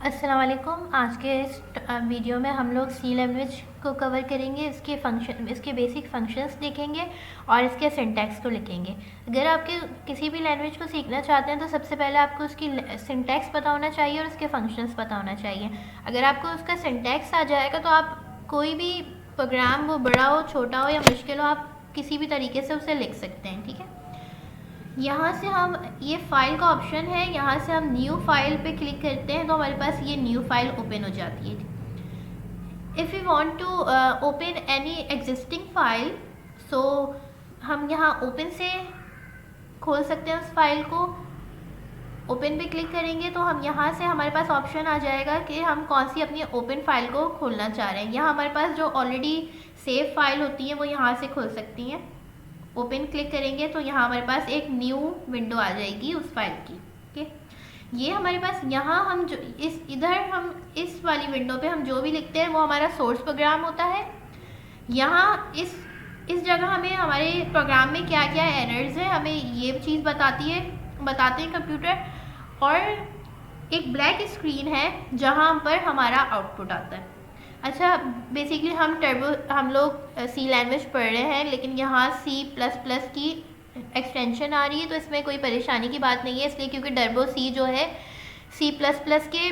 अस्सलाम वालेकुम। आज के इस वीडियो में हम लोग सी लैंग्वेज को कवर करेंगे। इसके बेसिक फंक्शंस देखेंगे और इसके सिंटैक्स को लिखेंगे। अगर आपके किसी भी लैंग्वेज को सीखना चाहते हैं तो सबसे पहले आपको उसकी सिंटैक्स पता होना चाहिए और उसके फंक्शंस पता होना चाहिए। अगर आपको उसका सिंटैक्स आ जाएगा तो आप कोई भी प्रोग्राम, वो बड़ा हो, छोटा हो या मुश्किल हो, आप किसी भी तरीके से उसे लिख सकते हैं। ठीक है, यहाँ से हम, ये फाइल का ऑप्शन है, यहाँ से हम न्यू फाइल पे क्लिक करते हैं तो हमारे पास ये न्यू फाइल ओपन हो जाती है। If you want to open any existing file, so हम यहाँ ओपन से खोल सकते हैं उस फाइल को। ओपन पे क्लिक करेंगे तो हम यहाँ से, हमारे पास ऑप्शन आ जाएगा कि हम कौन सी अपनी ओपन फाइल को खोलना चाह रहे हैं। यहाँ हमारे पास जो ऑलरेडी सेव फाइल होती हैं वो यहाँ से खोल सकती हैं। ओपन क्लिक करेंगे तो यहाँ हमारे पास एक न्यू विंडो आ जाएगी उस फाइल की। ओके, ये हमारे पास, यहाँ हम जो हम इस वाली विंडो पे हम जो भी लिखते हैं वो हमारा सोर्स प्रोग्राम होता है। यहाँ इस जगह हमें हमारे प्रोग्राम में क्या क्या एरर्स हैं हमें ये चीज़ बताते हैं कंप्यूटर, और एक ब्लैक स्क्रीन है जहाँ पर हमारा आउटपुट आता है। अच्छा, बेसिकली हम लोग सी लैंग्वेज पढ़ रहे हैं, लेकिन यहाँ C++ की एक्सटेंशन आ रही है तो इसमें कोई परेशानी की बात नहीं है, इसलिए क्योंकि टर्बो सी जो है C++ के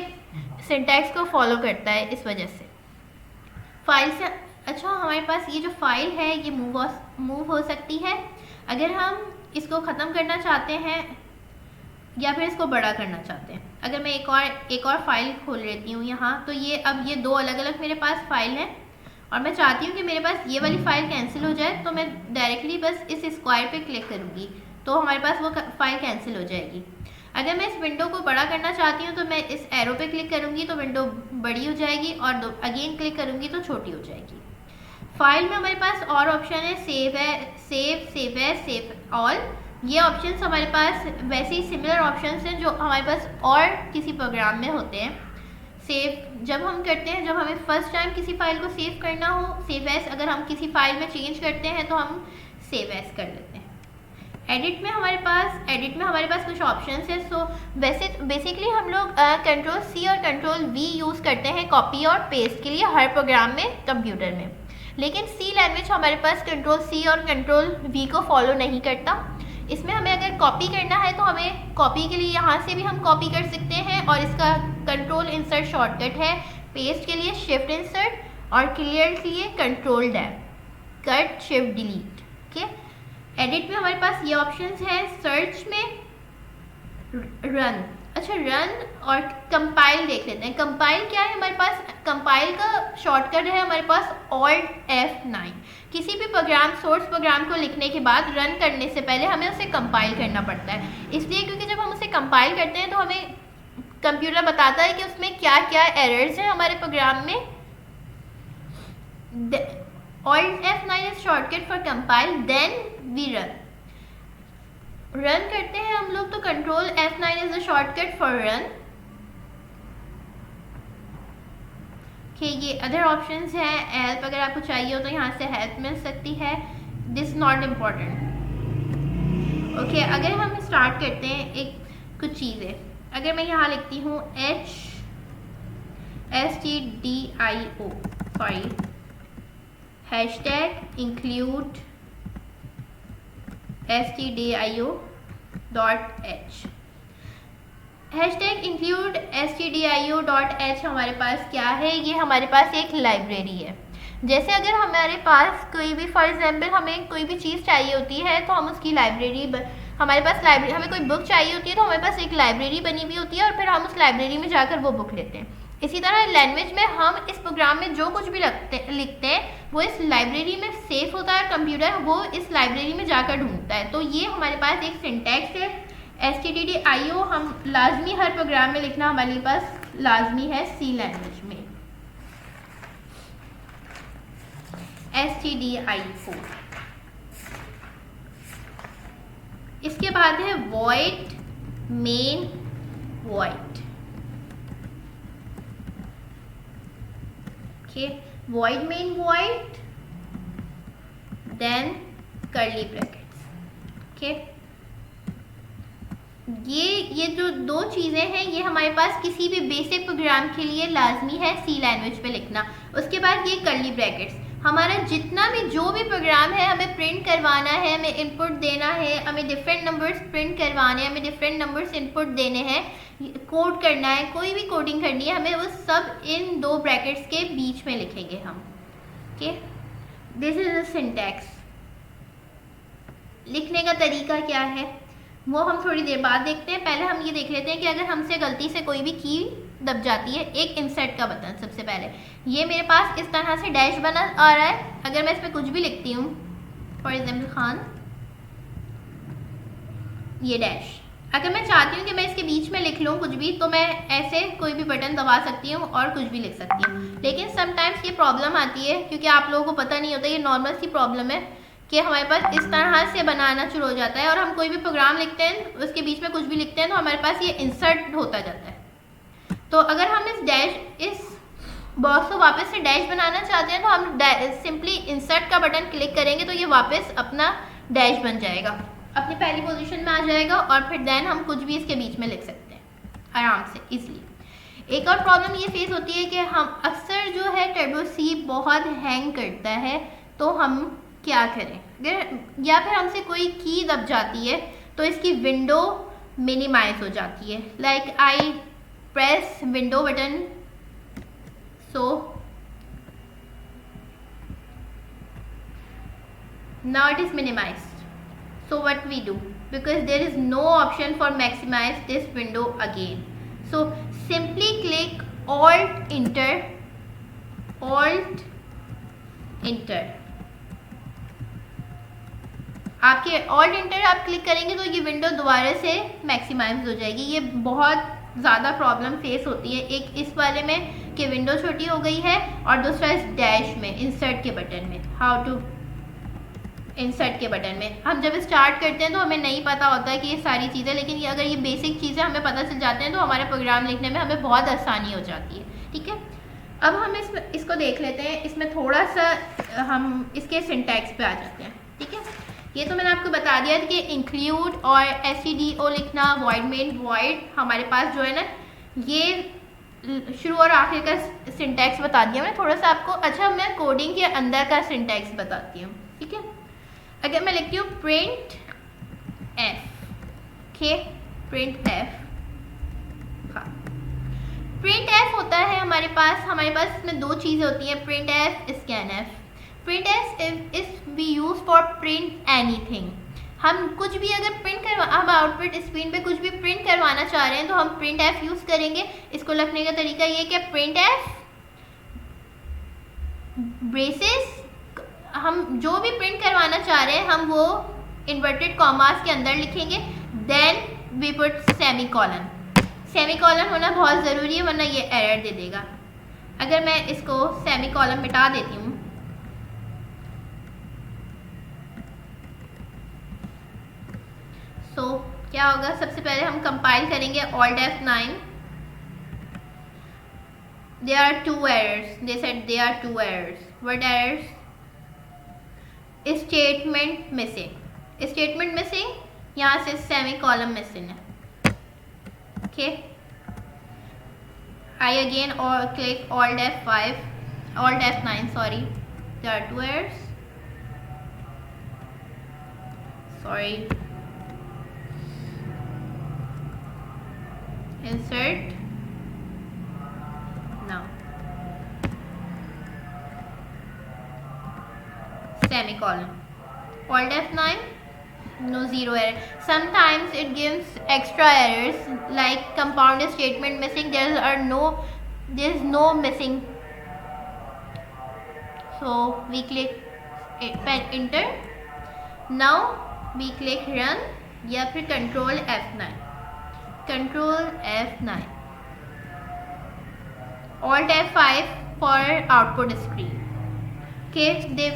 सिंटैक्स को फॉलो करता है, इस वजह से। फाइल से, अच्छा, हमारे पास ये जो फाइल है ये मूव हो सकती है। अगर हम इसको ख़त्म करना चाहते हैं या फिर इसको बड़ा करना चाहते हैं। अगर मैं एक और फाइल खोल लेती हूँ यहाँ, तो ये दो अलग अलग मेरे पास फाइल हैं और मैं चाहती हूँ कि मेरे पास ये वाली फ़ाइल कैंसिल हो जाए, तो मैं डायरेक्टली बस इस स्क्वायर पे क्लिक करूँगी तो हमारे पास वो फाइल कैंसिल हो जाएगी। अगर मैं इस विंडो को बड़ा करना चाहती हूँ तो मैं इस एरो पे क्लिक करूँगी तो विंडो बड़ी हो जाएगी और अगेन क्लिक करूँगी तो छोटी हो जाएगी। फाइल में हमारे पास और ऑप्शन है, सेव ऑल। ये ऑप्शंस हमारे पास वैसे ही सिमिलर ऑप्शंस हैं जो हमारे पास और किसी प्रोग्राम में होते हैं। सेव जब हम करते हैं, जब हमें फर्स्ट टाइम किसी फाइल को सेव करना हो, सेव एज, अगर हम किसी फाइल में चेंज करते हैं तो हम सेव एज कर लेते हैं। एडिट में हमारे पास कुछ ऑप्शंस है। सो वैसे बेसिकली हम लोग कंट्रोल C और कंट्रोल V यूज़ करते हैं कॉपी और पेस्ट के लिए हर प्रोग्राम में कंप्यूटर में, लेकिन सी लैंग्वेज हमारे पास कंट्रोल C और कंट्रोल V को फॉलो नहीं करता। इसमें हमें अगर कॉपी करना है तो हमें कॉपी के लिए यहाँ से भी हम कॉपी कर सकते हैं और इसका कंट्रोल इंसर्ट शॉर्टकट है। पेस्ट के लिए शिफ्ट इंसर्ट और क्लियर के लिए control dab, cut shift delete. Okay, edit में हमारे पास ये ऑप्शंस हैं। सर्च में रन, अच्छा, रन और कंपाइल देख लेते हैं। कंपाइल क्या है हमारे पास? कंपाइल का शॉर्टकट है हमारे पास Alt F9। किसी भी प्रोग्राम, सोर्स प्रोग्राम को लिखने के बाद रन करने से पहले हमें उसे कंपाइल करना पड़ता है, इसलिए क्योंकि जब हम उसे कंपाइल करते हैं तो हमें कंप्यूटर बताता है कि उसमें क्या क्या एरर्स हैं हमारे प्रोग्राम में। Alt F9 is shortcut for compile, then we run करते हैं हम लोग तो control F9 is the shortcut for run. ये अदर ऑप्शंस हैं। हेल्प अगर आपको चाहिए हो तो यहाँ से हेल्प मिल सकती है। This not important. ओके, अगर हम स्टार्ट करते हैं कुछ चीज़ें, अगर मैं यहाँ लिखती हूँ HSTDIO, sorry, hashtag include stdio.h, hashtag include stdio.h हमारे पास क्या है? ये हमारे पास एक लाइब्रेरी है। जैसे अगर हमारे पास कोई भी, फॉर एग्जांपल, हमें कोई भी चीज़ चाहिए होती है तो हम उसकी हमारे पास लाइब्रेरी, हमें कोई बुक चाहिए होती है तो हमारे पास एक लाइब्रेरी बनी हुई होती है और फिर हम उस लाइब्रेरी में जाकर वो बुक लेते हैं। इसी तरह लैंग्वेज में हम इस प्रोग्राम में जो कुछ भी लिखते हैं वो इस लाइब्रेरी में सेव होता है, कंप्यूटर वो इस लाइब्रेरी में जाकर ढूंढता है। तो ये हमारे पास एक सिंटैक्स है। stdio हम लाजमी हर प्रोग्राम में लिखना हमारे पास लाजमी है सी लैंग्वेज में। stdio, इसके बाद है void main void। Okay, void main void, then curly brackets। Okay, ये जो दो चीज़ें हैं ये हमारे पास किसी भी बेसिक प्रोग्राम के लिए लाजमी है सी लैंग्वेज पे लिखना। उसके बाद ये कर्ली ब्रैकेट्स, हमारा जितना भी जो भी प्रोग्राम है हमें प्रिंट करवाना है, हमें इनपुट देना है, हमें डिफरेंट नंबर्स प्रिंट करवाने हैं, हमें डिफरेंट नंबर्स इनपुट देने हैं, कोड करना है, कोई भी कोडिंग करनी है, हमें वो सब इन दो ब्रैकेट्स के बीच में लिखेंगे हम। Okay, this is the syntax. लिखने का तरीका क्या है वो हम थोड़ी देर बाद देखते हैं। पहले हम ये देख लेते हैं कि अगर हमसे गलती से कोई भी की दब जाती है, एक इंसर्ट का बटन, सबसे पहले ये मेरे पास इस तरह से डैश बना आ रहा है। अगर मैं इसमें कुछ भी लिखती हूँ, फॉर एग्जाम्पल खान, ये डैश, अगर मैं चाहती हूँ कि मैं इसके बीच में लिख लूँ कुछ भी, तो मैं ऐसे कोई भी बटन दबा सकती हूँ और कुछ भी लिख सकती हूँ। लेकिन समटाइम्स ये प्रॉब्लम आती है क्योंकि आप लोगों को पता नहीं होता, ये नॉर्मल सी प्रॉब्लम है कि हमारे पास इस तरह से बनाना शुरू हो जाता है और हम कोई भी प्रोग्राम लिखते हैं उसके बीच में कुछ भी लिखते हैं तो हमारे पास ये इंसर्ट होता जाता है। तो अगर हम इस बॉक्स को वापस से डैश बनाना चाहते हैं तो हम सिंपली इंसर्ट का बटन क्लिक करेंगे तो ये वापस अपना डैश बन जाएगा, अपनी पहली पोजीशन में आ जाएगा और फिर देन हम कुछ भी इसके बीच में लिख सकते हैं आराम से इजीली। एक और प्रॉब्लम ये फेस होती है कि हम अक्सर जो है टर्बो सी बहुत हैंग करता है, तो हम क्या करें, अगर या फिर हमसे कोई की दब जाती है तो इसकी विंडो मिनिमाइज हो जाती है। Like I press window button, so now it is minimized. So what we do, because there is no option for maximize this window again, so simply click alt enter, alt enter। आपके alt inter आप click करेंगे तो ये window दोबारा से maximise हो जाएगी। ये बहुत ज़्यादा प्रॉब्लम फेस होती है, एक इस वाले में कि विंडो छोटी हो गई है और दूसरा इस डैश में इंसर्ट के बटन में, हाउ टू इंसर्ट के बटन में। हम जब स्टार्ट करते हैं तो हमें नहीं पता होता है कि ये सारी चीज़ें, लेकिन अगर ये बेसिक चीज़ें हमें पता चल जाते हैं तो हमारे प्रोग्राम लिखने में हमें बहुत आसानी हो जाती है। ठीक है, अब हम इसको देख लेते हैं। इसमें थोड़ा सा हम इसके सिंटैक्स पे आ जाते हैं। ठीक है, ये तो मैंने आपको बता दिया कि इंक्लूड और stdio लिखना, वॉइड मेन वॉइड, हमारे पास जो है ना ये शुरू और आखिर का सिंटैक्स बता दिया मैंने थोड़ा सा आपको। अच्छा, मैं कोडिंग के अंदर का सिंटैक्स बताती हूँ। ठीक है, अगर मैं लिखती हूँ print F, okay, print F, हाँ, प्रिंट एफ होता है हमारे पास इसमें दो चीज़ें होती हैं, print F, scan F. Print F is we use for print anything. हम कुछ भी अगर हम आउटपुट स्क्रीन पे कुछ भी प्रिंट करवाना चाह रहे हैं तो हम प्रिंट एफ यूज करेंगे। इसको लिखने का तरीका ये कि प्रिंट एफ ब्रेसेस, हम जो भी प्रिंट करवाना चाह रहे हैं हम वो इन्वर्टेड कॉमास के अंदर लिखेंगे, then we put semicolon. Semicolon होना बहुत ज़रूरी है वरना ये एरर दे देगा। अगर मैं इसको सेमी कॉलन मिटा देती हूँ, तो क्या होगा, सबसे पहले हम कंपाइल करेंगे Alt F9। There are two errors. They said there are two errors. What errors? Statement missing. Statement missing, यहाँ से सेमी कॉलम मिसिंग है। Okay. I again click Alt F5, Alt F9. Sorry, there are two errors. Sorry. Insert now, semicolon, Alt F9, no zero error. Sometimes it gives extra errors like compound statement missing, there is no missing, so we click enter। now we click run या फिर control F9, control F9, Alt F5 for output screen। okay, Dev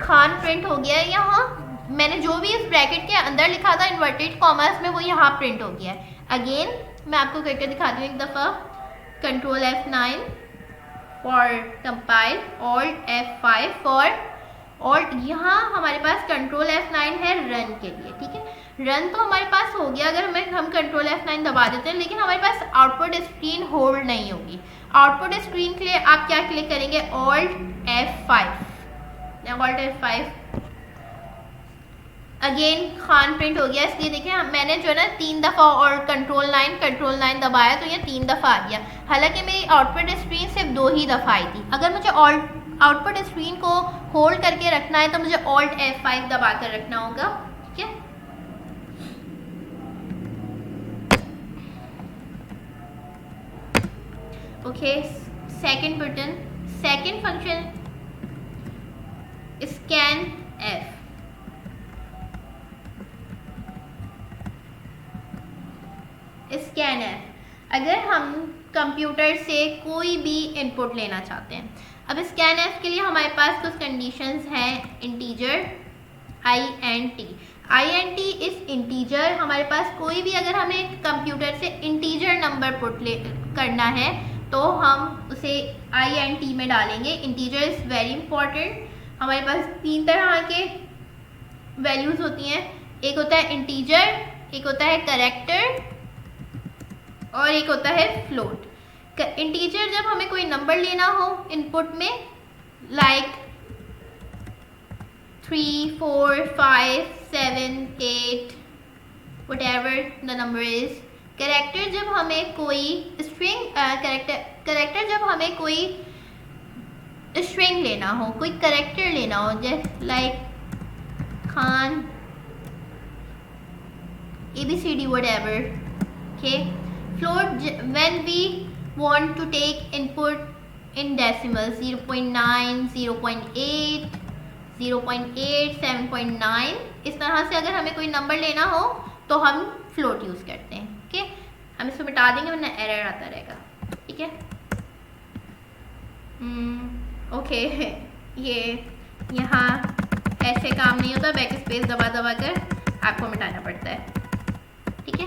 Khan print हो गया है। यहाँ मैंने जो भी इस ब्रैकेट के अंदर लिखा था इन्वर्टेड कॉमर्स में वो यहाँ प्रिंट हो गया है। अगेन मैं आपको करके दिखाती हूँ एक दफ़ा, control F9 for compile, Alt F5 for alt, यहाँ हमारे पास कंट्रोल F9 है रन के लिए, ठीक है। रन तो हमारे पास हो गया अगर हम कंट्रोल F9 दबा देते हैं, लेकिन हमारे पास आउटपुट स्क्रीन होल्ड नहीं होगी। आउटपुट स्क्रीन के लिए आप क्या क्लिक करेंगे, alt F5। Again Khan print हो गया, इसलिए देखिए मैंने जो है ना 3 दफ़ा और कंट्रोल 9 दबाया तो ये 3 दफ़ा आ गया। हालांकि मेरी आउटपुट स्क्रीन सिर्फ 2 ही दफ़ा आई थी। अगर मुझे आउटपुट स्क्रीन को होल्ड करके रखना है तो मुझे ऑल्ट F5 दबा कर रखना होगा, ठीक है। Okay, second button, second function scan F। Scan F, अगर हम कंप्यूटर से कोई भी इनपुट लेना चाहते हैं। अब स्कैन F के लिए हमारे पास कुछ कंडीशंस हैं, इंटीजर INT इस इंटीजर, हमारे पास कोई भी अगर हमें कंप्यूटर से इंटीजर नंबर पुट करना है तो हम उसे INT में डालेंगे। Integer is very important. हमारे पास 3 तरह के वैल्यूज़ होती हैं, एक होता है इंटीजर, एक होता है कैरेक्टर और एक होता है फ्लोट। इंटीजर जब हमें कोई नंबर लेना हो इनपुट में, like 3, 4, 5, 7, 8 whatever the number is। Character जब हमें कोई स्ट्रिंग कैरेक्टर जब हमें कोई स्ट्रिंग लेना हो, कोई कैरेक्टर लेना हो, जैसे like Khan ABCD whatever, okay। float, when we want to take input in decimals, 0.9, 0.8, 0.8, 7.9, इस तरह से अगर हमें कोई नंबर लेना हो तो हम फ्लोट यूज़ करते हैं, ओके। हम इसको मिटा देंगे वरना एरर आता रहेगा, ठीक है। ओके, ये यहाँ ऐसे काम नहीं होता, बैक स्पेस दबा दबा कर आपको मिटाना पड़ता है, ठीक है।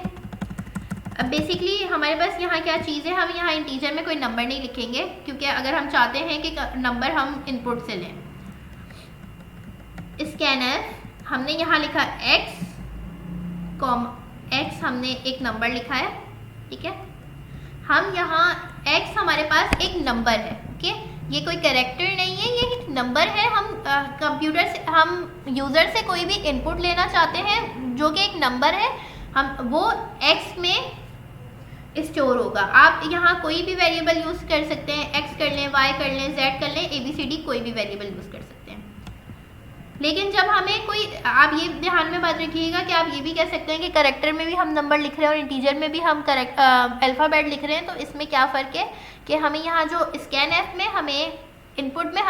अब बेसिकली हमारे पास यहाँ क्या चीज़ है, हम यहाँ इंटीजर में कोई नंबर नहीं लिखेंगे, क्योंकि अगर हम चाहते हैं कि नंबर हम इनपुट से लें। स्कैन F हमने यहाँ लिखा x हमने एक नंबर लिखा है, ठीक है। हम यहाँ x हमारे पास एक नंबर है, ओके। ये कोई कैरेक्टर नहीं है, ये एक नंबर है। हम कंप्यूटर से, हम यूज़र से कोई भी इनपुट लेना चाहते हैं जो कि एक नंबर है, हम वो x में स्टोर होगा। आप यहाँ कोई भी वेरिएबल यूज़ कर सकते हैं, x कर लें, y कर लें, z कर लें, ABCD कोई भी वेरिएबल यूज़ कर सकते हैं। लेकिन जब हमें कोई, आप ये ध्यान में बात रखिएगा कि आप ये भी कह सकते हैं कि कैरेक्टर में भी हम नंबर लिख रहे हैं और इंटीजर में भी हम अल्फ़ाबेट लिख रहे हैं, तो इसमें क्या फ़र्क है कि हमें यहाँ जो स्कैन F में हमें इनपुट में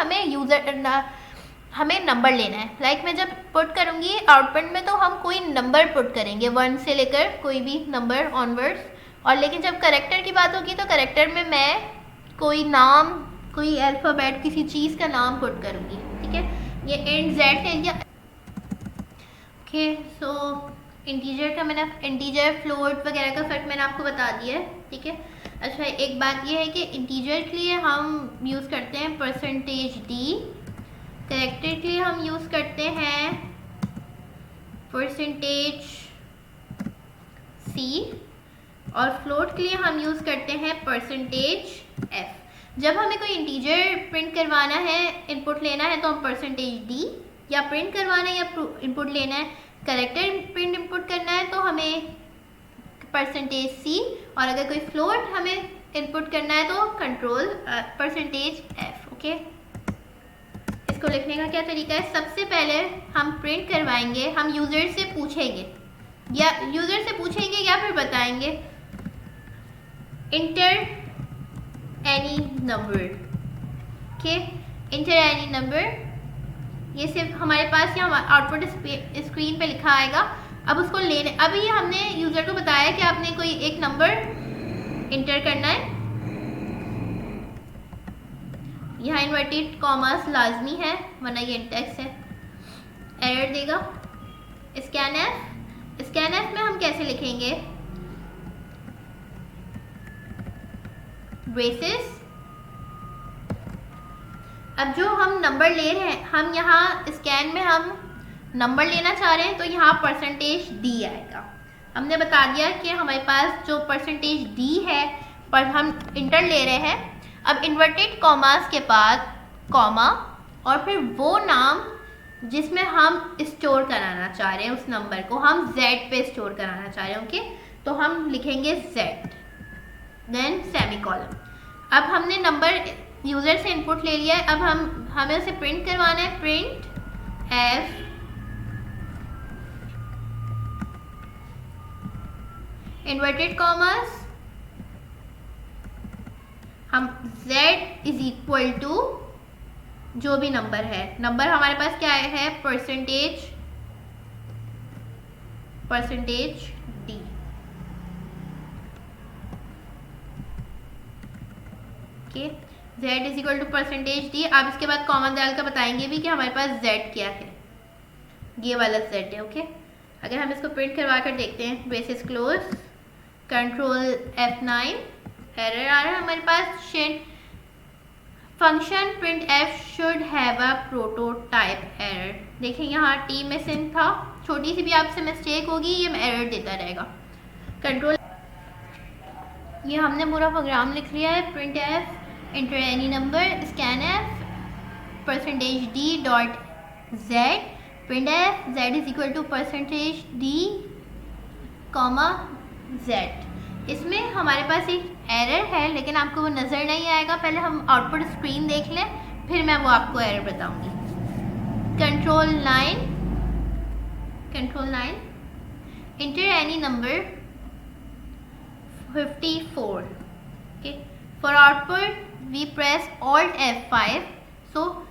हमें नंबर लेना है। लाइक मैं जब पुट करूँगी आउटपुट में तो हम कोई नंबर पुट करेंगे 1 से लेकर कोई भी नंबर ऑनवर्ड्स, और लेकिन जब कैरेक्टर की बात होगी तो कैरेक्टर में मैं कोई नाम, कोई अल्फ़ाबेट, किसी चीज़ का नाम पुट करूँगी, ठीक है। ये एंड जेड है या ओके। सो इंटीजर का मैंने, इंटीजर फ्लोट वगैरह का फ़र्क मैंने आपको बता दिया है, ठीक है। अच्छा, एक बात ये है कि इंटीजर के लिए हम यूज़ करते हैं %d, कैरेक्टर के लिए हम यूज़ करते हैं %c और फ्लोट के लिए हम यूज़ करते हैं %f। जब हमें कोई इंटीजर प्रिंट करवाना है, इनपुट लेना है तो हम %d, या प्रिंट करवाना है या इनपुट लेना है, कैरेक्टर प्रिंट इनपुट करना है तो हमें %c, और अगर कोई फ्लोट हमें इनपुट करना है तो कंट्रोल %f, ओके। इसको लिखने का क्या तरीका है, सबसे पहले हम प्रिंट करवाएंगे, हम यूज़र से पूछेंगे या फिर बताएंगे inter any number, okay. Inter any number, ये सिर्फ हमारे पास यहाँ आउटपुट स्क्रीन पे लिखा आएगा। अब उसको लेने, अभी हमने यूज़र को बताया कि आपने कोई एक नंबर इंटर करना है, यहाँ इन्वर्टेड कॉमास लाजमी है वरना ये इंटेक्स है, एरर देगा। स्कैन F में हम कैसे लिखेंगे, ब्रेसेस अब जो हम नंबर ले रहे हैं, हम यहाँ स्कैन में हम नंबर लेना चाह रहे हैं, तो यहाँ परसेंटेज डी आएगा। हमने बता दिया कि हमारे पास जो परसेंटेज डी है पर हम इंटर ले रहे हैं। अब इन्वर्टेड कॉमास के बाद कॉमा और फिर वो नाम जिसमें हम स्टोर कराना चाह रहे हैं, उस नंबर को हम z पे स्टोर कराना चाह रहे हैं। ओके, तो हम लिखेंगे z, देन सेमीकोलन। अब हमने नंबर यूजर से इनपुट ले लिया है, अब हमें उसे प्रिंट करवाना है। प्रिंट f इन्वर्टेड कॉमर्स, हम z इज इक्वल टू जो भी नंबर है, नंबर हमारे पास क्या है, percentage D. Okay, z is equal to percentage D. आप इसके बाद कॉमन डाल कर बताएंगे भी कि हमारे पास z क्या है, ये वाला z है। ओके, अगर हम इसको प्रिंट करवा कर देखते हैं, braces close, control F9, error आ रहा है हमारे पास। Function print F should have a prototype error. देखिए यहाँ टी मिसिंग था, छोटी सी भी आपसे मिस्टेक होगी ये एरर देता रहेगा। कंट्रोल, ये हमने पूरा प्रोग्राम लिख लिया है। Print F enter any number, scan F percentage D dot Z, print F Z is equal to percentage D comma Z. इसमें हमारे पास एक एरर है लेकिन आपको वो नज़र नहीं आएगा। पहले हम आउटपुट स्क्रीन देख लें, फिर मैं वो आपको एरर बताऊंगी। Control 9 enter any number 54। Okay, for output we press Alt F5। So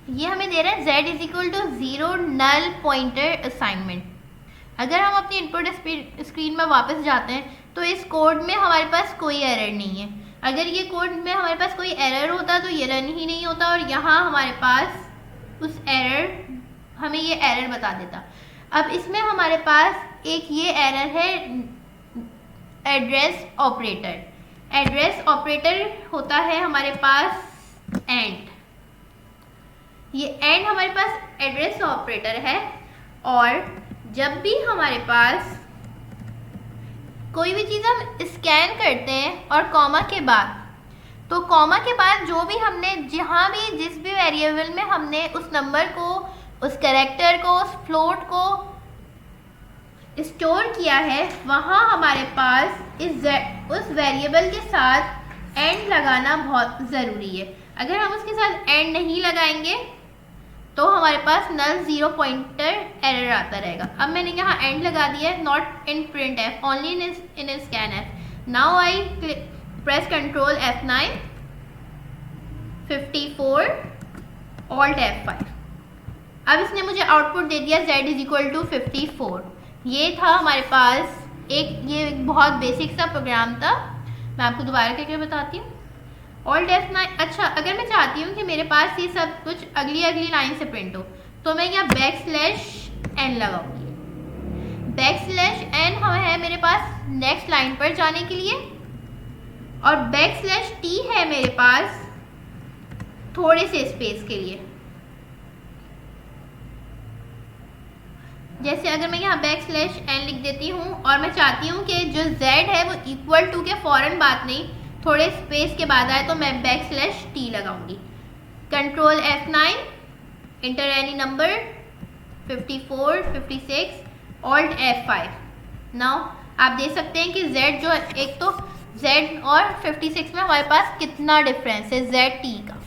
ये हमें दे रहा है z is equal to 0 null pointer assignment. अगर हम अपनी इनपुट स्क्रीन में वापस जाते हैं तो इस कोड में हमारे पास कोई एरर नहीं है। अगर ये कोड में हमारे पास कोई एरर होता तो ये रन ही नहीं होता और यहाँ हमारे पास उस एरर, हमें ये एरर बता देता। अब इसमें हमारे पास एक ये एरर है एड्रेस ऑपरेटर। एड्रेस ऑपरेटर होता है हमारे पास एंड, ये एंड हमारे पास एड्रेस ऑपरेटर है। और जब भी हमारे पास कोई भी चीज़ हम स्कैन करते हैं और कॉमा के बाद, तो कॉमा के बाद जो भी हमने जहाँ भी जिस भी वेरिएबल में हमने उस नंबर को, उस कैरेक्टर को, उस फ्लोट को स्टोर किया है, वहाँ हमारे पास उस वेरिएबल के साथ एंड लगाना बहुत ज़रूरी है। अगर हम उसके साथ एंड नहीं लगाएंगे तो हमारे पास नल 0 पॉइंटर एरर आता रहेगा। अब मैंने यहाँ एंड लगा दिया है, not in print F, only in scan F. Now I press control F9, 54 alt F5। अब इसने मुझे आउटपुट दे दिया z इज इक्वल टू 54। ये था हमारे पास ये बहुत बेसिक सा प्रोग्राम था। मैं आपको दोबारा करके बताती हूँ। Alt F9। अच्छा, अगर मैं चाहती हूँ कि मेरे पास ये सब कुछ अगली लाइन से प्रिंट हो तो मैं यहाँ \n लगाऊंगी। \n है मेरे पास नेक्स्ट लाइन पर जाने के लिए और \t है मेरे पास थोड़े से स्पेस के लिए। जैसे अगर मैं यहाँ \n लिख देती हूँ और मैं चाहती हूँ कि जो z है वो इक्वल टू के फौरन बात नहीं, थोड़े स्पेस के बाद आए, तो मैं \t लगाऊंगी। Control F9 inter any number 54, 56, alt F5। Now आप देख सकते हैं कि z जो एक तो z और 56 में हमारे पास कितना डिफरेंस है zt का।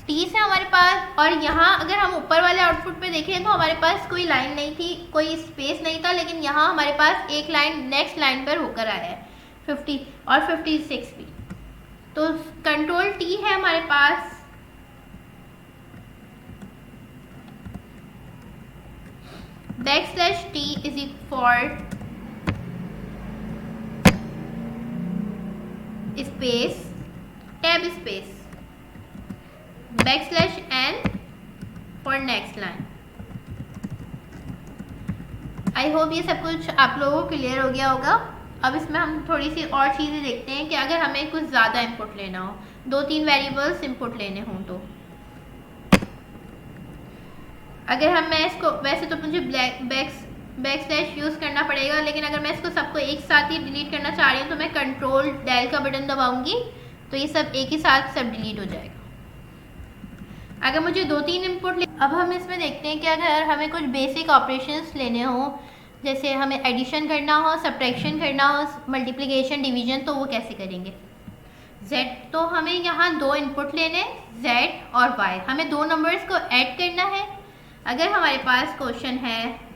t से हमारे पास, और यहाँ अगर हम ऊपर वाले आउटपुट पे देखें तो हमारे पास कोई लाइन नहीं थी, कोई स्पेस नहीं था, लेकिन यहाँ हमारे पास एक लाइन नेक्स्ट लाइन पर होकर आया है 50 और 56 भी। तो कंट्रोल T है हमारे पास, \t is for space, tab space, \n for next line. I hope ये सब कुछ आप लोगों को क्लियर हो गया होगा। अब इसमें हम थोड़ी सी और चीज़ें देखते हैं कि अगर हमें कुछ ज़्यादा इनपुट लेना हो, 2-3 वेरिएबल्स इनपुट लेने हों तो अगर मैं इसको, वैसे तो मुझे बैक स्लैश यूज़ करना पड़ेगा, लेकिन अगर मैं इसको सबको एक साथ ही डिलीट करना चाह रही हूँ तो मैं कंट्रोल डेल का बटन दबाऊंगी तो ये सब एक ही साथ सब डिलीट हो जाएगा। अगर मुझे 2-3 इनपुट अब हम इसमें देखते हैं कि अगर हमें कुछ बेसिक ऑपरेशंस लेने हो, जैसे हमें एडिशन करना हो, सब्ट्रैक्शन करना हो, मल्टीप्लिकेशन, डिवीजन, तो वो कैसे करेंगे। z, तो हमें यहाँ 2 इनपुट लेने, z और y। हमें 2 नंबर्स को ऐड करना है। अगर हमारे पास क्वेश्चन है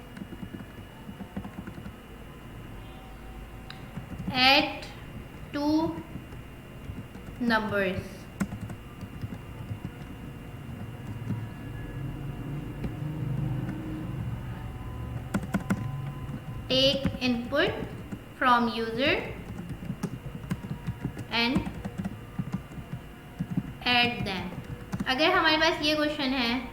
add 2 numbers, take input from user and add them। अगर हमारे पास ये क्वेश्चन है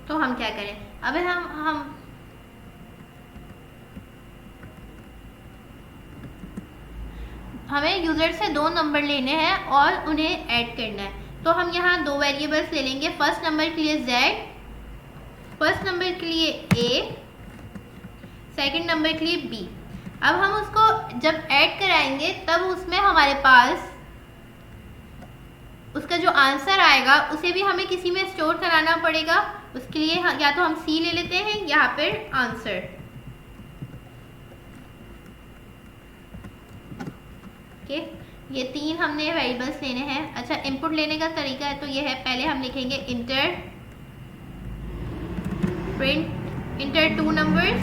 तो हम क्या करें। अब हम हमें यूज़र से 2 नंबर लेने हैं और उन्हें ऐड करना है। तो हम यहाँ 2 वेरिएबल्स ले लेंगे। फर्स्ट नंबर के लिए z, फर्स्ट नंबर के लिए a, सेकंड नंबर के लिए b। अब हम उसको जब ऐड कराएंगे तब उसमें हमारे पास उसका जो आंसर आएगा उसे भी हमें किसी में स्टोर कराना पड़ेगा। उसके लिए या तो हम c ले लेते हैं या फिर आंसर। ओके, ये 3 हमने वेरिएबल्स लेने हैं। अच्छा, इनपुट लेने का तरीका है तो ये है, पहले हम लिखेंगे इंटर प्रिंट इंटर 2 नंबर्स।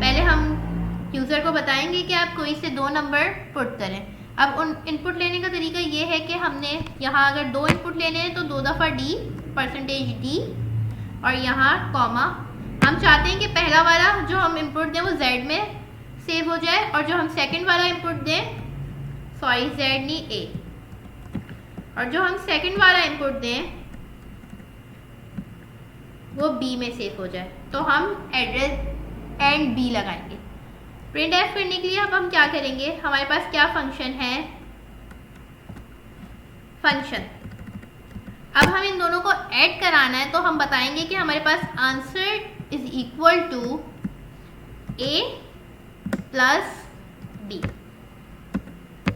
पहले हम यूज़र को बताएंगे कि आप कोई से 2 नंबर पुट करें। अब उन इनपुट लेने का तरीका ये है कि हमने यहाँ अगर 2 इनपुट लेने हैं तो 2 दफ़ा d, %d, और यहाँ कॉमा। हम चाहते हैं कि पहला वाला जो हम इनपुट दें वो z में सेव हो जाए और जो हम सेकंड वाला इनपुट दें, सॉरी z नहीं a, और जो हम सेकंड वाला इनपुट दें वो b में सेव हो जाए। तो हम एड्रेस एंड b लगाएंगे। प्रिंट एफ करने के लिए अब हम क्या करेंगे, हमारे पास क्या फंक्शन है, फंक्शन। अब हम इन दोनों को ऐड कराना है तो हम बताएंगे कि हमारे पास answer is equal to a plus b,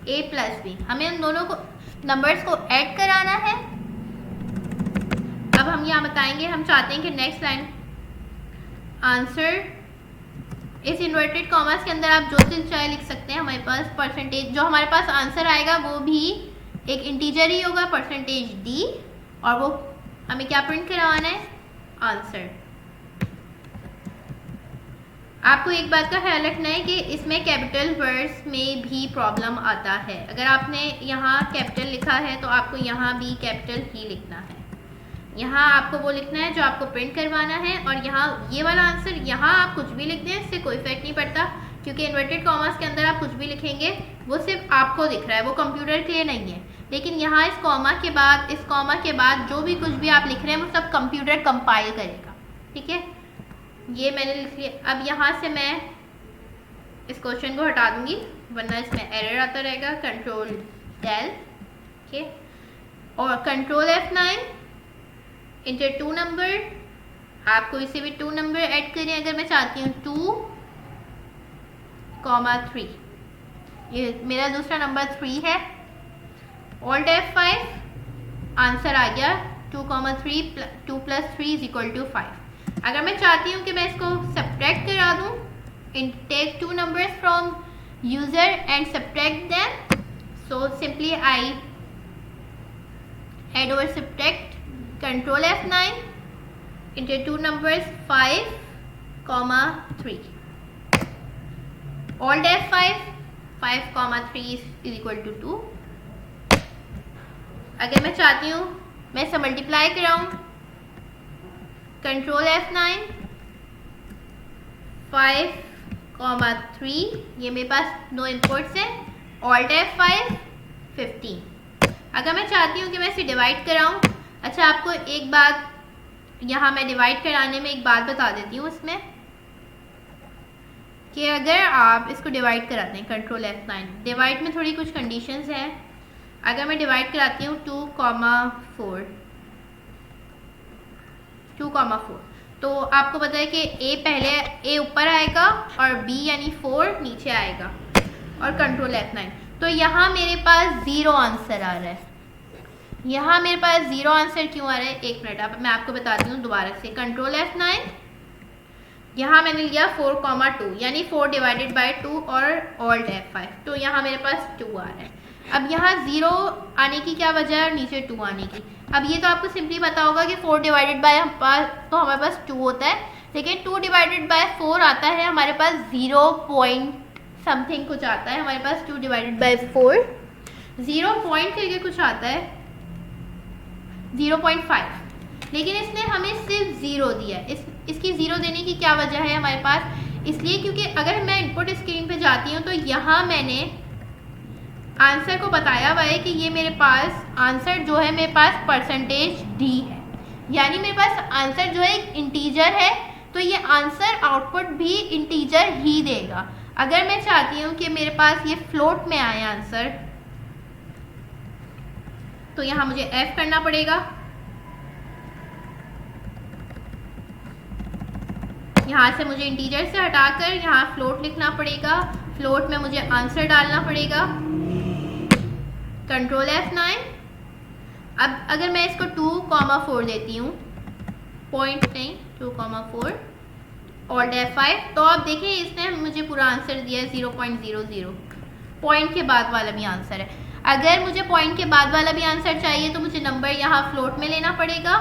a plus b। हमें उन दोनों को नंबर्स को ऐड कराना है। अब हम यहाँ बताएंगे, हम चाहते हैं कि नेक्स्ट लाइन आंसर, इस इन्वर्टेड कॉमर्स के अंदर आप जो चीज़ चाहे लिख सकते हैं। हमारे पास परसेंटेज, जो हमारे पास आंसर आएगा वो भी एक इंटीजर ही होगा, %d, और वो हमें क्या प्रिंट करवाना है, आंसर। आपको एक बात का ख्याल रखना है कि इसमें कैपिटल वर्ड्स में भी प्रॉब्लम आता है। अगर आपने यहाँ कैपिटल लिखा है तो आपको यहाँ भी कैपिटल ही लिखना है। यहाँ आपको वो लिखना है जो आपको प्रिंट करवाना है, और यहाँ ये वाला आंसर, यहाँ आप कुछ भी लिख दें, इससे कोई फर्क नहीं पड़ता, क्योंकि इन्वर्टेड कॉमर्स के अंदर आप कुछ भी लिखेंगे वो सिर्फ आपको दिख रहा है, वो कंप्यूटर के लिए नहीं है। लेकिन यहाँ इस कॉमा के बाद जो भी कुछ भी आप लिख रहे हैं वो सब कंप्यूटर कंपाइल करेगा। ठीक है, ये मैंने लिख लिया। अब यहाँ से मैं इस क्वेश्चन को हटा दूंगी वरना इसमें एरर आता रहेगा। कंट्रोल डेल, ठीक है, और कंट्रोल F9 इंटर 2 नंबर। आप कोई से भी 2 नंबर ऐड करें। अगर मैं चाहती हूँ 2,3, ये मेरा दूसरा नंबर 3 है। ऑल्ट F5, आंसर आ गया 2,3, 2 + 3 = 5। अगर मैं चाहती हूँ कि मैं इसको सब्ट्रैक्ट करा दूँ, take 2 numbers from user and subtract them, so simply I add over subtract, control F9 enter 2 numbers 5,3, Alt F5, 5,3 = 2। अगर मैं चाहती हूँ मैं इसे मल्टीप्लाई कराऊँ, कंट्रोल F9, 5,3, ये मेरे पास 2 इनपुट्स हैं, ऑल्ट F5, 15। अगर मैं चाहती हूँ कि मैं इसे डिवाइड कराऊँ, अच्छा आपको एक बात यहाँ मैं डिवाइड कराने में एक बात बता देती हूँ इसमें कि अगर आप इसको डिवाइड कराते हैं कंट्रोल F9, डिवाइड में थोड़ी कुछ कंडीशंस हैं। अगर मैं डिवाइड कराती हूँ 2,4 तो आपको पता है कि ए ऊपर आएगा और बी यानी 4 नीचे आएगा और कंट्रोल F9। तो यहाँ मेरे पास 0 आंसर आ रहा है। यहाँ मेरे पास 0 आंसर क्यों आ रहा है, एक मिनट अब मैं आपको बताती हूँ दोबारा से। कंट्रोल F9, यहाँ मैंने लिया 4,2 यानी 4 डिवाइडेड बाय 2 और ऑल्ट F5, तो यहाँ मेरे पास 2 आ रहा है। अब यहाँ 0 आने की क्या वजह है, नीचे 2 आने की। अब ये तो आपको सिंपली पता होगा कि 4 डिवाइडेड बाय तो हमारे पास 2 होता है, लेकिन 2 डिवाइडेड बाय 4 आता है हमारे पास 0 पॉइंट समथिंग कुछ आता है हमारे पास। 2 डिवाइडेड बाय 4 0 पॉइंट करके कुछ आता है 0.5, लेकिन इसने हमें सिर्फ 0 दिया है। इसकी 0 देने की क्या वजह है हमारे पास, इसलिए क्योंकि अगर मैं इनपुट स्क्रीन पे जाती हूँ तो यहाँ मैंने आंसर को बताया हुआ है कि ये मेरे पास आंसर जो है मेरे पास %d है, यानी मेरे पास आंसर जो है एक इंटीजर है, तो ये आंसर आउटपुट भी इंटीजर ही देगा। अगर मैं चाहती हूँ कि मेरे पास ये फ्लोट में आए आंसर, तो यहाँ मुझे F करना पड़ेगा। यहाँ से मुझे इंटीजर से हटाकर यहाँ फ्लोट लिखना पड़ेगा, फ्लोट में मुझे आंसर डालना पड़ेगा। Control F9। अब अगर मैं इसको 2,4 देती हूँ, पॉइंट नहीं 2,4 ऑल्ट F5, तो आप देखें इसने मुझे पूरा आंसर दिया है 0.00, पॉइंट के बाद वाला भी आंसर है। अगर मुझे पॉइंट के बाद वाला भी आंसर चाहिए तो मुझे नंबर यहाँ फ्लोट में लेना पड़ेगा,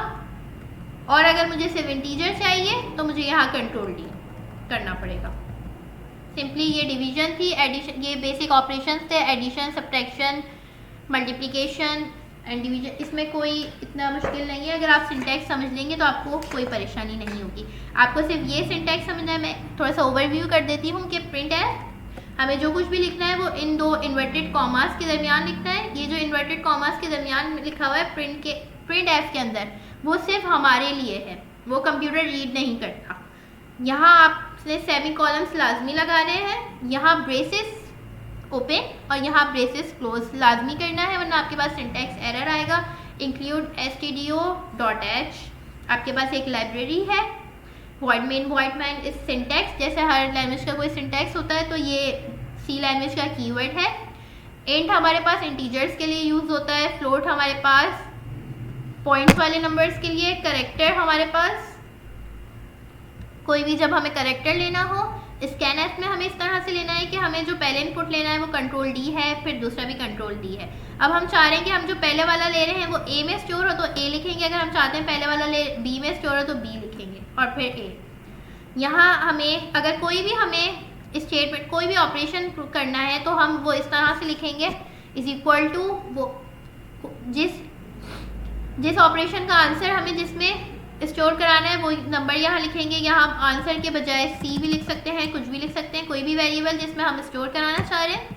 और अगर मुझे सिर्फ इंटीजर चाहिए तो मुझे यहाँ कंट्रोल D करना पड़ेगा। सिंपली ये डिवीजन थी, एडिशन, ये बेसिक ऑपरेशंस थे, addition, subtraction, multiplication and division. इसमें कोई इतना मुश्किल नहीं है, अगर आप सिंटैक्स समझ लेंगे तो आपको कोई परेशानी नहीं होगी। आपको सिर्फ ये सिंटैक्स समझना है। मैं थोड़ा सा ओवरव्यू कर देती हूँ कि प्रिंट है, हमें जो कुछ भी लिखना है वो इन 2 इन्वर्टेड कॉमास के दरमियान लिखना है। ये जो इन्वर्टेड कॉमास के दरमियान लिखा हुआ है प्रिंट F के अंदर, वो सिर्फ हमारे लिए है, वो कंप्यूटर रीड नहीं करता। यहाँ आपने सेमी कॉलम्स लाजमी लगाने हैं, यहाँ ब्रेसेस ओपन और यहाँ ब्रेसेस क्लोज लाजमी करना है, वरना आपके पास सिंटैक्स एरर आएगा। इंक्लूड stdio.h, आपके पास एक लाइब्रेरी है। वॉइड मेन इस सिंटैक्स, जैसे हर लैंग्वेज का कोई सिंटैक्स होता है, तो ये सी लैंग्वेज का कीवर्ड है। इंट हमारे पास इंटीजर्स के लिए यूज़ होता है, फ्लोट हमारे पास पॉइंट्स वाले नंबर्स के लिए, करेक्टर हमारे पास कोई भी जब हमें करेक्टर लेना हो। स्कैनएफ में हमें इस तरह से लेना है कि हमें जो पहले इनपुट लेना है वो कंट्रोल D है, फिर दूसरा भी कंट्रोल D है। अब हम चाह रहे हैं कि हम जो पहले वाला ले रहे हैं वो A में स्टोर हो तो A लिखेंगे, अगर हम चाहते हैं पहले वाला B में स्टोर हो तो B लिखेंगे और फिर A। यहाँ हमें अगर कोई भी हमें स्टेटमेंट कोई भी ऑपरेशन करना है तो हम वो इस तरह से लिखेंगे, इज इक्वल टू वो जिस ऑपरेशन का आंसर हमें जिसमें स्टोर कराना है वो नंबर यहाँ लिखेंगे। यहाँ हम आंसर के बजाय C भी लिख सकते हैं, कुछ भी लिख सकते हैं, कोई भी वेरिएबल जिसमें हम स्टोर कराना चाह रहे हैं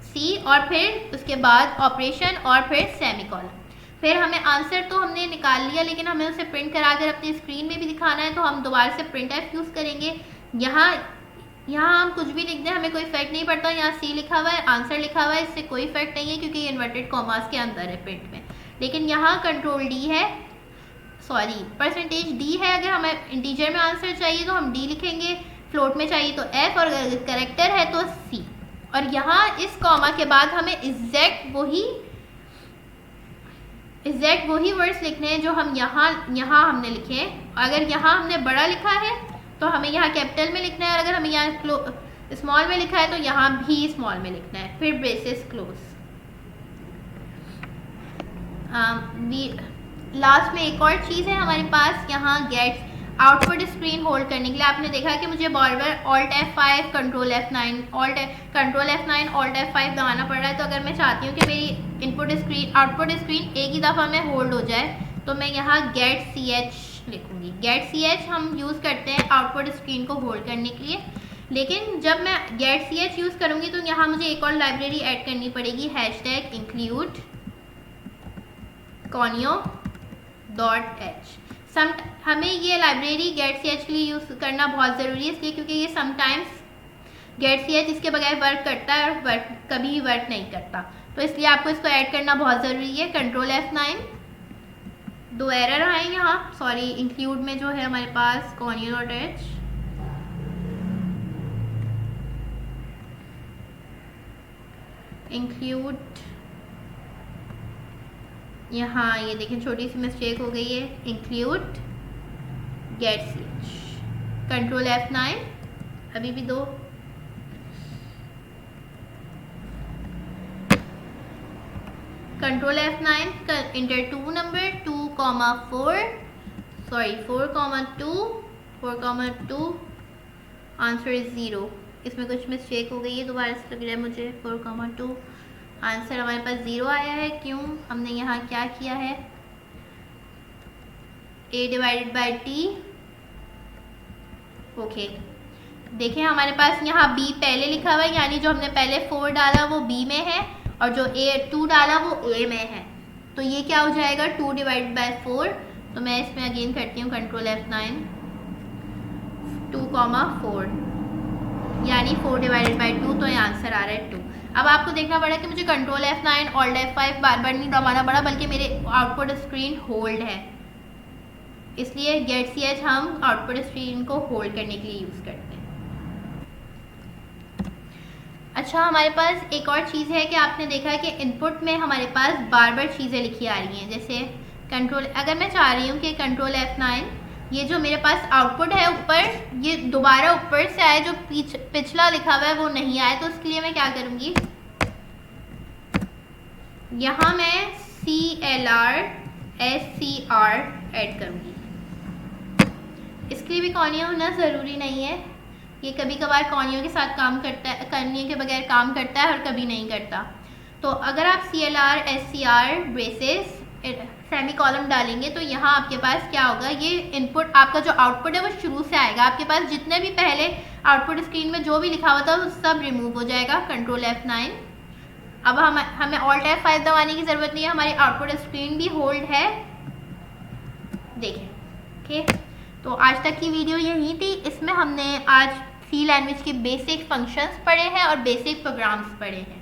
C, और फिर उसके बाद ऑपरेशन और फिर सेमीकोलन। फिर हमें आंसर तो हमने निकाल लिया, लेकिन हमें उसे प्रिंट कराकर अपनी स्क्रीन में भी दिखाना है, तो हम दोबारा से प्रिंट एफ यूज़ करेंगे। यहाँ हम कुछ भी लिख दें हमें कोई इफेक्ट नहीं पड़ता। यहाँ C लिखा हुआ है, आंसर लिखा हुआ है, इससे कोई इफेक्ट नहीं है क्योंकि ये इन्वर्टेड कॉमास के अंदर है प्रिंट में। लेकिन यहाँ कंट्रोल D है, सॉरी %d है। अगर हमें इंटीजर में आंसर चाहिए तो हम D लिखेंगे, फ्लोट में चाहिए तो F, और अगर करेक्टर है तो C। और यहाँ इस कॉमा के बाद हमें एग्जैक्ट वही वर्ड्स लिखने हैं जो हम यहाँ हमने लिखे हैं। अगर यहाँ हमने बड़ा लिखा है तो हमें यहाँ कैपिटल में लिखना है, और अगर हमें यहाँ स्मॉल में लिखा है तो यहाँ भी स्मॉल में लिखना है, फिर ब्रेसेस क्लोज। लास्ट में एक और चीज़ है हमारे पास, यहाँ गेट्स आउटपुट स्क्रीन होल्ड करने के लिए। आपने देखा कि मुझे बार बार alt F5 control F9 alt F5 दबाना पड़ रहा है। तो अगर मैं चाहती हूँ कि मेरी आउटपुट स्क्रीन एक ही दफ़ा में होल्ड हो जाए तो मैं यहाँ गेट ch लिखूँगी। गेट ch हम यूज़ करते हैं आउटपुट स्क्रीन को होल्ड करने के लिए, लेकिन जब मैं गेट ch यूज़ करूँगी तो यहाँ मुझे एक और लाइब्रेरी ऐड करनी पड़ेगी, #include conio.h। हमें ये लाइब्रेरी getch के लिए यूज़ करना बहुत ज़रूरी है, इसलिए क्योंकि ये समटाइम्स getch इसके बगैर वर्क करता है और कभी ही वर्क नहीं करता, तो इसलिए आपको इसको ऐड करना बहुत ज़रूरी है। Control F9। 2 एरर आए यहाँ, सॉरी, इंक्लूड में जो है हमारे पास conio.h, इंक्लूड, यहाँ ये देखें छोटी सी मिस्टेक हो गई है, इंक्लूड getch। कंट्रोल F9, अभी भी 2, control F9, enter 2 number 2,4, sorry 4,2, 4,2, answer is 0। इसमें कुछ मिस्टेक हो गई है, दोबारा से लग रहा है मुझे। 4,2, आंसर हमारे पास 0 आया है। क्यों? हमने यहाँ क्या किया है, a/t। ओके, देखें हमारे पास यहाँ b पहले लिखा हुआ है, यानी जो हमने पहले 4 डाला वो b में है और जो 2 डाला वो a में है, तो ये क्या हो जाएगा 2/4। तो मैं इसमें अगेन करती हूँ कंट्रोल F9, 2,4, यानी 4/2, तो ये आंसर आ रहा है 2। अब आपको देखना पड़ा कि मुझे कंट्रोल F9 ऑल्ट F5 बार बार नहीं दबाना पड़ा, बल्कि मेरे आउटपुट स्क्रीन होल्ड है, इसलिए getch हम आउटपुट स्क्रीन को होल्ड करने के लिए यूज़ करते हैं। अच्छा, हमारे पास एक और चीज़ है कि आपने देखा है कि इनपुट में हमारे पास बार बार चीज़ें लिखी आ रही हैं, जैसे कंट्रोल, अगर मैं चाह रही हूँ कि कंट्रोल F9 ये जो मेरे पास आउटपुट है ऊपर, ये दोबारा ऊपर से आए, जो पिछला लिखा हुआ है वो नहीं आए, तो उसके लिए मैं क्या करूँगी, यहाँ मैं CLR SCR ऐड करूँगी। इसके लिए भी कॉनियो होना ज़रूरी नहीं है, ये कभी कभार कॉनियो के साथ काम करता है, कॉनियो के बगैर काम करता है और कभी नहीं करता। तो अगर आप CLR SCR braces semi column डालेंगे तो यहाँ आपके पास क्या होगा, ये इनपुट आपका जो आउटपुट है वो शुरू से आएगा, आपके पास जितने भी पहले आउटपुट स्क्रीन में जो भी लिखा हुआ था वो सब रिमूव हो जाएगा। Control F9। अब हमें ऑल्ट F5 दबाने की ज़रूरत नहीं है, हमारी आउटपुट स्क्रीन भी होल्ड है, देखें। ओके, तो आज तक की वीडियो यही थी। इसमें हमने आज सी लैंग्वेज के बेसिक फंक्शंस पढ़े हैं और बेसिक प्रोग्राम्स पढ़े हैं।